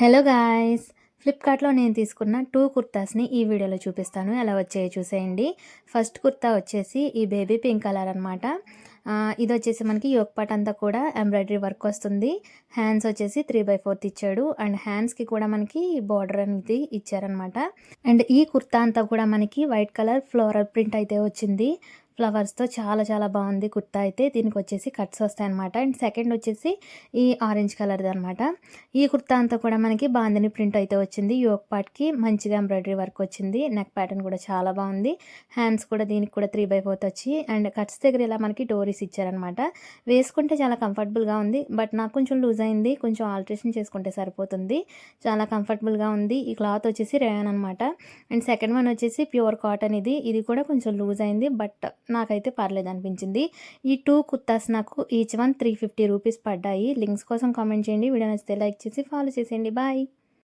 Hello guys, ఫ్లిప్కార్ట్లో నేను తీసుకున్న 2 కుర్తాస్ని ఈ వీడియోలో చూపిస్తాను. ఎలా వచ్చాయో చూసేయండి. ఫస్ట్ కుర్తా వచ్చేసి ఈ బేబీ పింక్ కలర్ అనమాట. ఇది వచ్చేసి మనకి యోక్ పార్ట్ అంతా కూడా ఎంబ్రాయిడరీ వర్క్ వస్తుంది. హ్యాండ్స్ వచ్చేసి 3/4 ఇచ్చాడు అండ్ హ్యాండ్స్కి కూడా మనకి బార్డర్ అనేది ఇచ్చారనమాట. అండ్ ఈ కుర్తా అంతా కూడా మనకి వైట్ కలర్ ఫ్లోరల్ ప్రింట్ అయితే వచ్చింది. ఫ్లవర్స్తో చాలా చాలా బాగుంది కుర్తా అయితే. దీనికి వచ్చేసి కట్స్ వస్తాయన్నమాట. అండ్ సెకండ్ వచ్చేసి ఈ ఆరెంజ్ కలర్ది అనమాట. ఈ కుర్తా అంతా కూడా మనకి బాందిని ప్రింట్ అయితే వచ్చింది. యోక్ పార్ట్కి మంచిగా ఎంబ్రాయిడరీ వర్క్ వచ్చింది. నెక్ ప్యాటర్న్ కూడా చాలా బాగుంది. హ్యాండ్స్ కూడా దీనికి కూడా 3/4 వచ్చి అండ్ కట్స్ దగ్గర ఇలా మనకి డోరీస్ ఇచ్చారనమాట. వేసుకుంటే చాలా కంఫర్టబుల్గా ఉంది. బట్ నాకు కొంచెం లూజ్ అయింది. కొంచెం ఆల్ట్రేషన్ చేసుకుంటే సరిపోతుంది. చాలా కంఫర్టబుల్గా ఉంది. ఈ క్లాత్ వచ్చేసి రేయాన్ అనమాట. అండ్ సెకండ్ వన్ వచ్చేసి ప్యూర్ కాటన్. ఇది కూడా కొంచెం లూజ్ అయింది. బట్ నాకైతే పర్లేదు అనిపించింది. ఈ 2 కుర్తాస్ నాకు ఈచ్ వన్ 350 రూపీస్ పడ్డాయి. లింక్స్ కోసం కామెంట్ చేయండి. వీడియో నచ్చితే లైక్ చేసి ఫాలో చేసేయండి. బాయ్.